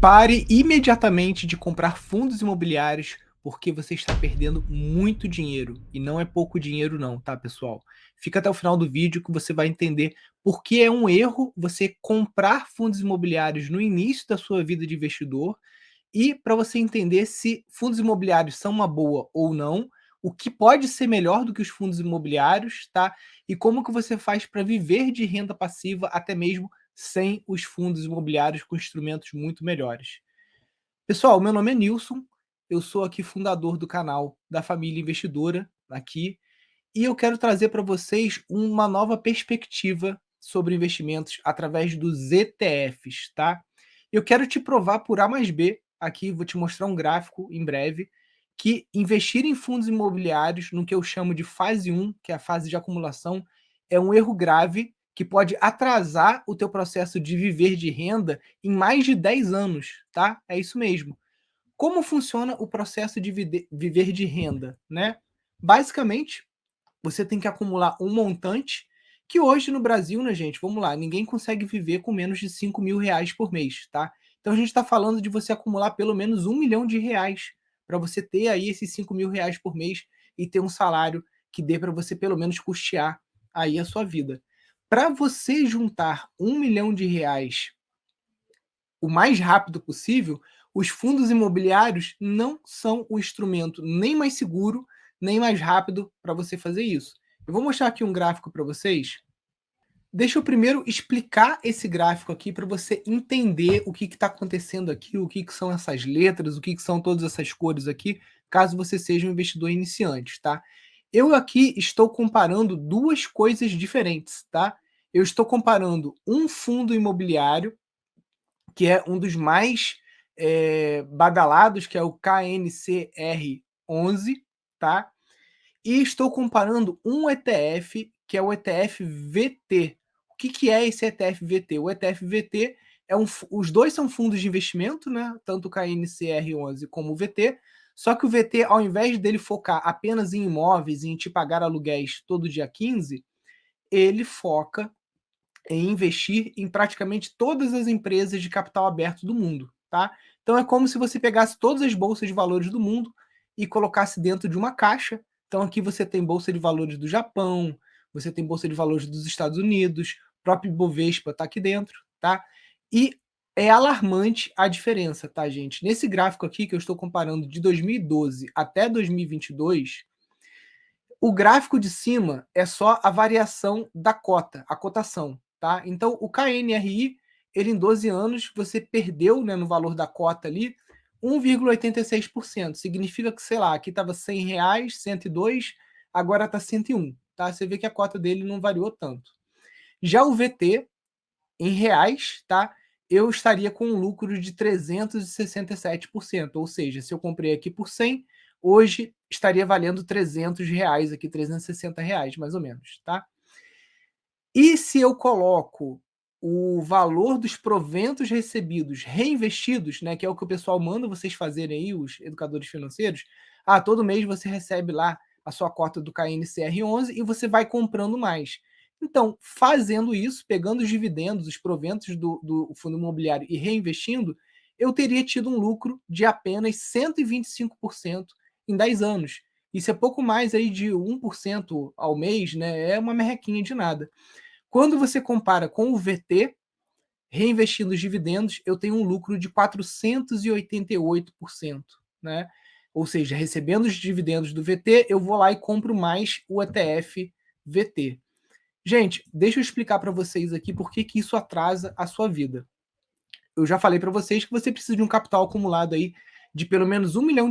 Pare imediatamente de comprar fundos imobiliários, porque você está perdendo muito dinheiro, e não é pouco dinheiro não, tá, pessoal? Fica até o final do vídeo que você vai entender por que é um erro você comprar fundos imobiliários no início da sua vida de investidor e para você entender se fundos imobiliários são uma boa ou não, o que pode ser melhor do que os fundos imobiliários, tá? E como que você faz para viver de renda passiva até mesmo sem os fundos imobiliários com instrumentos muito melhores. Pessoal, meu nome é Nilson, eu sou aqui fundador do canal da Família Investidora aqui, e eu quero trazer para vocês uma nova perspectiva sobre investimentos através dos ETFs, tá? Eu quero te provar por A mais B, aqui vou te mostrar um gráfico em breve, que investir em fundos imobiliários, no que eu chamo de fase um, que é a fase de acumulação, é um erro grave que pode atrasar o teu processo de viver de renda em mais de 10 anos, tá? É isso mesmo. Como funciona o processo de viver de renda, né? Basicamente, você tem que acumular um montante que hoje no Brasil, né, gente, vamos lá, ninguém consegue viver com menos de R$ 5.000 por mês, tá? Então a gente está falando de você acumular pelo menos R$ 1 milhão para você ter aí esses R$ 5.000 por mês e ter um salário que dê para você pelo menos custear aí a sua vida. Para você juntar R$ 1 milhão o mais rápido possível, os fundos imobiliários não são o instrumento nem mais seguro, nem mais rápido para você fazer isso. Eu vou mostrar aqui um gráfico para vocês. Deixa eu primeiro explicar esse gráfico aqui para você entender o que está acontecendo aqui, o que são essas letras, o que são todas essas cores aqui, caso você seja um investidor iniciante, tá? Eu aqui estou comparando duas coisas diferentes, tá? Eu estou comparando um fundo imobiliário que é um dos mais badalados, que é o KNCR11, tá? E estou comparando um ETF, que é o ETF VT. O que é esse ETF VT? O ETF VT os dois são fundos de investimento, né? Tanto o KNCR11 como o VT. Só que o VT, ao invés dele focar apenas em imóveis e em te pagar aluguéis todo dia 15, ele foca em investir em praticamente todas as empresas de capital aberto do mundo, tá? Então é como se você pegasse todas as bolsas de valores do mundo e colocasse dentro de uma caixa. Então aqui você tem bolsa de valores do Japão, você tem bolsa de valores dos Estados Unidos, o próprio Ibovespa está aqui dentro, tá? E é alarmante a diferença, tá, gente? Nesse gráfico aqui que eu estou comparando de 2012 até 2022, o gráfico de cima é só a variação da cota, a cotação, tá? Então, o KNRI, ele em 12 anos, você perdeu, né, no valor da cota ali, 1,86%. Significa que, sei lá, aqui estava R$ 100, 102, agora está 101, tá? Você vê que a cota dele não variou tanto. Já o VT, em reais, tá? Eu estaria com um lucro de 367%, ou seja, se eu comprei aqui por 100, hoje estaria valendo R$ 300 aqui, R$ 360 mais ou menos, tá? E se eu coloco o valor dos proventos recebidos reinvestidos, né, que é o que o pessoal manda vocês fazerem aí, os educadores financeiros, todo mês você recebe lá a sua cota do KNCR11 e você vai comprando mais. Então, fazendo isso, pegando os dividendos, os proventos do fundo imobiliário e reinvestindo, eu teria tido um lucro de apenas 125% em 10 anos. Isso é pouco mais aí de 1% ao mês, né? É uma merrequinha de nada. Quando você compara com o VT, reinvestindo os dividendos, eu tenho um lucro de 488%, né? Ou seja, recebendo os dividendos do VT, eu vou lá e compro mais o ETF VT. Gente, deixa eu explicar para vocês aqui por que isso atrasa a sua vida. Eu já falei para vocês que você precisa de um capital acumulado aí de pelo menos R$ 1 milhão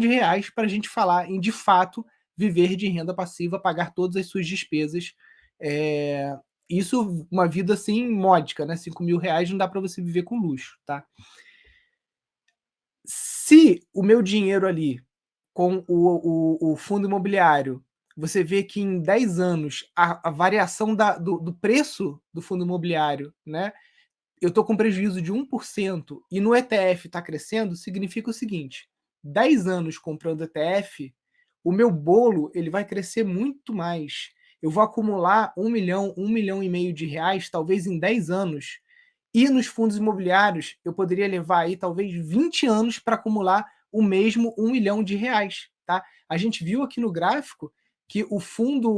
para a gente falar em, de fato, viver de renda passiva, pagar todas as suas despesas. É, isso, uma vida assim, módica, né? R$ 5.000 não dá para você viver com luxo, tá? Se o meu dinheiro ali, com o fundo imobiliário, você vê que em 10 anos a variação do preço do fundo imobiliário, né? Eu estou com prejuízo de 1% e no ETF está crescendo, significa o seguinte: 10 anos comprando ETF, o meu bolo ele vai crescer muito mais. Eu vou acumular 1 milhão, 1,5 milhão talvez em 10 anos. E nos fundos imobiliários, eu poderia levar aí talvez 20 anos para acumular o mesmo R$ 1 milhão, tá? A gente viu aqui no gráfico que o fundo,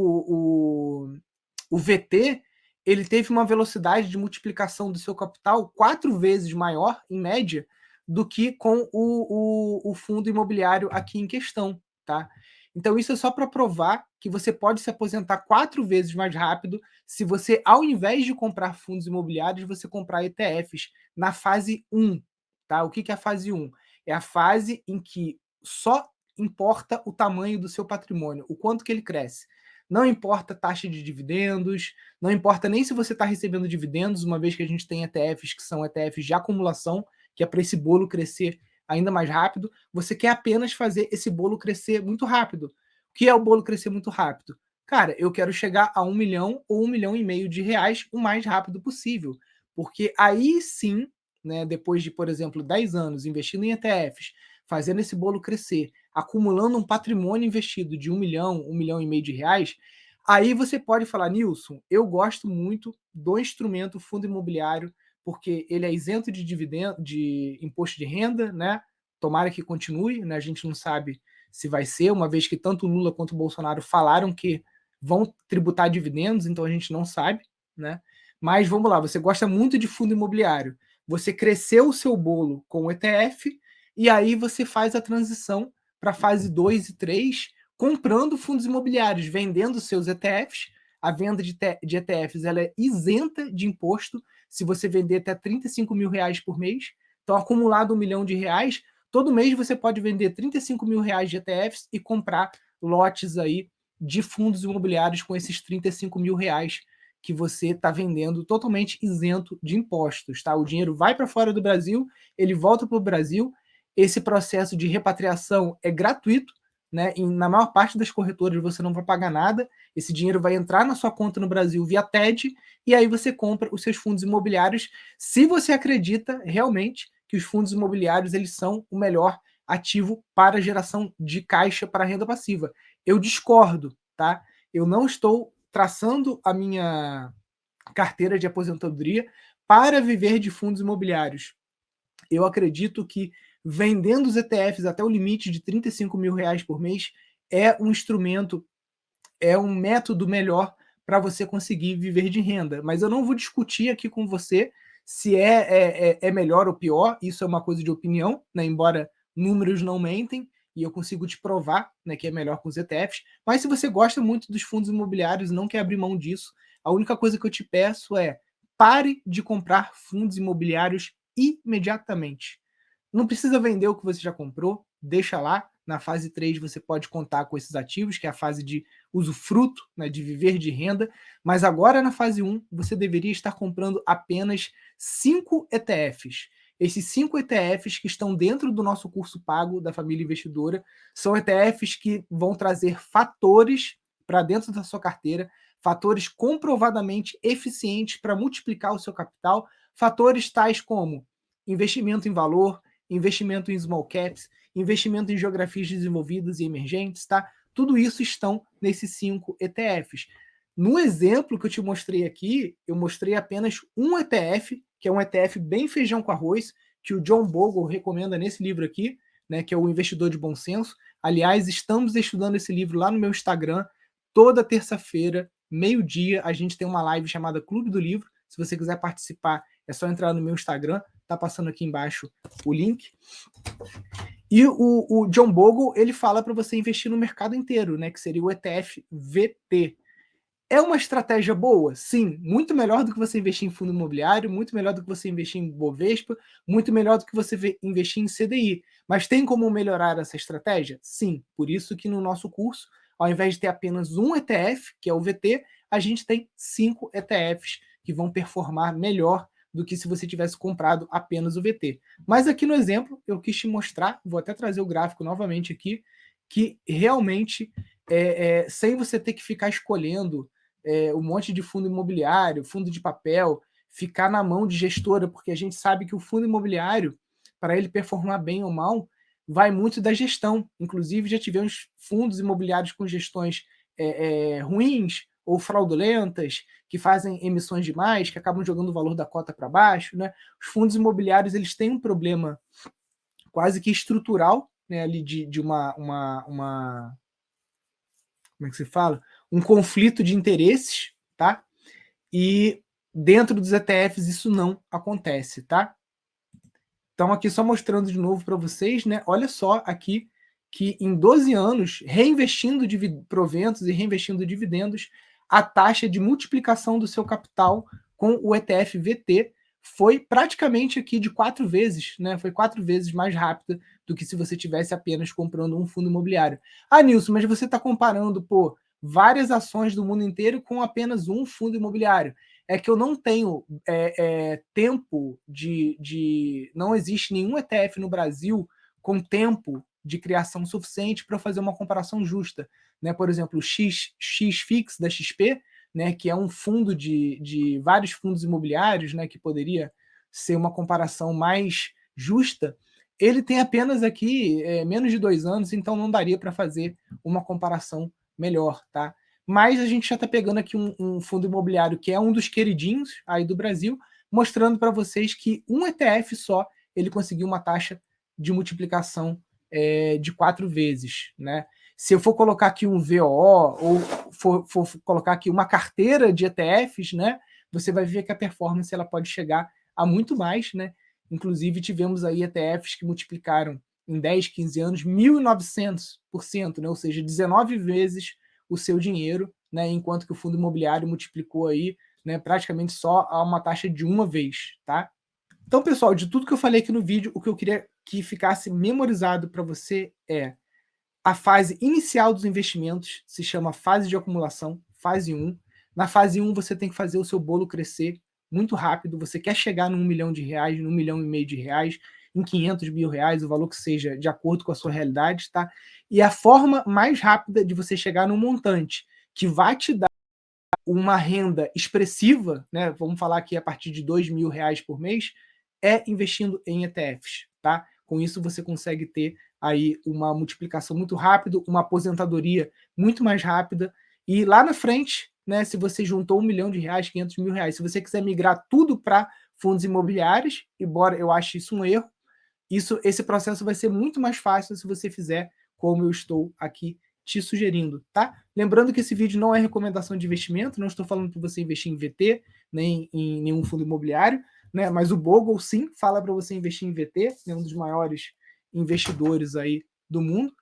o VT, ele teve uma velocidade de multiplicação do seu capital 4 vezes maior, em média, do que com o fundo imobiliário aqui em questão, tá? Então isso é só para provar que você pode se aposentar 4 vezes mais rápido se você, ao invés de comprar fundos imobiliários, você comprar ETFs na fase 1, tá? O que que é a fase 1? É a fase em que só importa o tamanho do seu patrimônio, o quanto que ele cresce. Não importa a taxa de dividendos, não importa nem se você está recebendo dividendos, uma vez que a gente tem ETFs que são ETFs de acumulação, que é para esse bolo crescer ainda mais rápido. Você quer apenas fazer esse bolo crescer muito rápido. O que é o bolo crescer muito rápido? Cara, eu quero chegar a 1 milhão ou R$ 1,5 milhão o mais rápido possível. Porque aí sim, né, depois de, por exemplo, 10 anos investindo em ETFs, fazendo esse bolo crescer, acumulando um patrimônio investido de 1 milhão, R$ 1,5 milhão, aí você pode falar, Nilson, eu gosto muito do instrumento fundo imobiliário, porque ele é isento de dividendo, de imposto de renda, né? Tomara que continue, né? A gente não sabe se vai ser, uma vez que tanto o Lula quanto o Bolsonaro falaram que vão tributar dividendos, então a gente não sabe, né? Mas vamos lá, você gosta muito de fundo imobiliário, você cresceu o seu bolo com o ETF, e aí você faz a transição para a fase 2 e 3, comprando fundos imobiliários, vendendo seus ETFs. A venda de ETFs ela é isenta de imposto se você vender até R$ 35 mil por mês. Então, acumulado R$ 1 milhão, todo mês você pode vender R$ 35 mil de ETFs e comprar lotes aí de fundos imobiliários com esses R$ 35 mil que você está vendendo totalmente isento de impostos, tá? O dinheiro vai para fora do Brasil, ele volta para o Brasil. Esse processo de repatriação é gratuito, né? E na maior parte das corretoras você não vai pagar nada. Esse dinheiro vai entrar na sua conta no Brasil via TED, e aí você compra os seus fundos imobiliários, se você acredita realmente que os fundos imobiliários eles são o melhor ativo para geração de caixa para renda passiva. Eu discordo, tá? Eu não estou traçando a minha carteira de aposentadoria para viver de fundos imobiliários. Eu acredito que vendendo os ETFs até o limite de R$ 35 mil por mês é um instrumento, é um método melhor para você conseguir viver de renda. Mas eu não vou discutir aqui com você se é melhor ou pior, isso é uma coisa de opinião, né? Embora números não mentem, e eu consigo te provar, né, que é melhor com os ETFs. Mas se você gosta muito dos fundos imobiliários e não quer abrir mão disso, a única coisa que eu te peço é pare de comprar fundos imobiliários imediatamente. Não precisa vender o que você já comprou, deixa lá. Na fase 3 você pode contar com esses ativos, que é a fase de usufruto, né, de viver de renda, mas agora na fase 1 você deveria estar comprando apenas 5 ETFs. Esses 5 ETFs que estão dentro do nosso curso pago da família investidora são ETFs que vão trazer fatores para dentro da sua carteira, fatores comprovadamente eficientes para multiplicar o seu capital, fatores tais como investimento em valor, investimento em small caps, investimento em geografias desenvolvidas e emergentes, tá? Tudo isso estão nesses 5 ETFs. No exemplo que eu te mostrei aqui, eu mostrei apenas um ETF, que é um ETF bem feijão com arroz, que o John Bogle recomenda nesse livro aqui, né, que é o Investidor de Bom Senso. Aliás, estamos estudando esse livro lá no meu Instagram, toda terça-feira, meio-dia, a gente tem uma live chamada Clube do Livro. Se você quiser participar, é só entrar no meu Instagram, tá passando aqui embaixo o link. E o John Bogle, ele fala para você investir no mercado inteiro, né, que seria o ETF VT. É uma estratégia boa? Sim, muito melhor do que você investir em fundo imobiliário, muito melhor do que você investir em Bovespa, muito melhor do que você investir em CDI. Mas tem como melhorar essa estratégia? Sim, por isso que no nosso curso, ao invés de ter apenas um ETF, que é o VT, a gente tem 5 ETFs que vão performar melhor do que se você tivesse comprado apenas o VT. Mas aqui no exemplo, eu quis te mostrar, vou até trazer o gráfico novamente aqui, que realmente, sem você ter que ficar escolhendo um monte de fundo imobiliário, fundo de papel, ficar na mão de gestora, porque a gente sabe que o fundo imobiliário, para ele performar bem ou mal, vai muito da gestão. Inclusive, já tivemos fundos imobiliários com gestões ruins ou fraudulentas, que fazem emissões demais, que acabam jogando o valor da cota para baixo, né? Os fundos imobiliários eles têm um problema quase que estrutural, né, ali de uma como é que se fala? Um conflito de interesses, tá? E dentro dos ETFs isso não acontece, tá? Então aqui só mostrando de novo para vocês, né? Olha só aqui que em 12 anos, reinvestindo proventos e reinvestindo dividendos, a taxa de multiplicação do seu capital com o ETF VT foi praticamente aqui de 4 vezes, né? Foi 4 vezes mais rápida do que se você tivesse apenas comprando um fundo imobiliário. Ah, Nilson, mas você está comparando, pô, várias ações do mundo inteiro com apenas um fundo imobiliário. É que eu não tenho tempo não existe nenhum ETF no Brasil com tempo de criação suficiente para fazer uma comparação justa. Né? Por exemplo, o XFIX da XP, né, que é um fundo de vários fundos imobiliários, né, que poderia ser uma comparação mais justa, ele tem apenas aqui menos de 2 anos, então não daria para fazer uma comparação melhor, tá? Mas a gente já está pegando aqui um fundo imobiliário que é um dos queridinhos aí do Brasil, mostrando para vocês que um ETF só ele conseguiu uma taxa de multiplicação de 4 vezes, né? Se eu for colocar aqui um VOO ou for colocar aqui uma carteira de ETFs, né? Você vai ver que a performance ela pode chegar a muito mais, né? Inclusive tivemos aí ETFs que multiplicaram em 10, 15 anos 1.900%, né? Ou seja, 19 vezes o seu dinheiro, né? Enquanto que o fundo imobiliário multiplicou aí, né, praticamente só a uma taxa de uma vez, tá? Então, pessoal, de tudo que eu falei aqui no vídeo, o que eu queria que ficasse memorizado para você é a fase inicial dos investimentos, se chama fase de acumulação, fase 1. Na fase 1, você tem que fazer o seu bolo crescer muito rápido. Você quer chegar num milhão de reais, num milhão e meio de reais, em 500 mil reais, o valor que seja de acordo com a sua realidade, tá? E a forma mais rápida de você chegar num montante que vai te dar uma renda expressiva, né? Vamos falar aqui a partir de 2 mil reais por mês, é investindo em ETFs, tá? Com isso você consegue ter aí uma multiplicação muito rápida, uma aposentadoria muito mais rápida, e lá na frente, né, se você juntou 1 milhão de reais, 500 mil reais, se você quiser migrar tudo para fundos imobiliários, embora eu ache isso um erro, esse processo vai ser muito mais fácil se você fizer como eu estou aqui te sugerindo, tá? Lembrando que esse vídeo não é recomendação de investimento, não estou falando para você investir em VT, nem em nenhum fundo imobiliário, né? Mas o Bogle sim fala para você investir em VT, é um dos maiores investidores aí do mundo.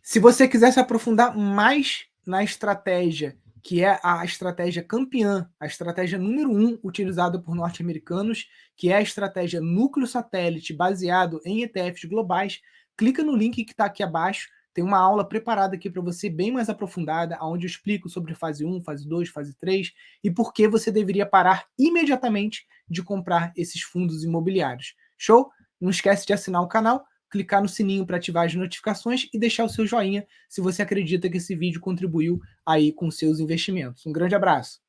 Se você quiser se aprofundar mais na estratégia, que é a estratégia campeã, a estratégia número 1 utilizada por norte-americanos, que é a estratégia núcleo satélite baseado em ETFs globais, clica no link que está aqui abaixo. Tem uma aula preparada aqui para você, bem mais aprofundada, onde eu explico sobre fase 1, fase 2, fase 3 e por que você deveria parar imediatamente de comprar esses fundos imobiliários. Show? Não esquece de assinar o canal, clicar no sininho para ativar as notificações e deixar o seu joinha se você acredita que esse vídeo contribuiu aí com seus investimentos. Um grande abraço!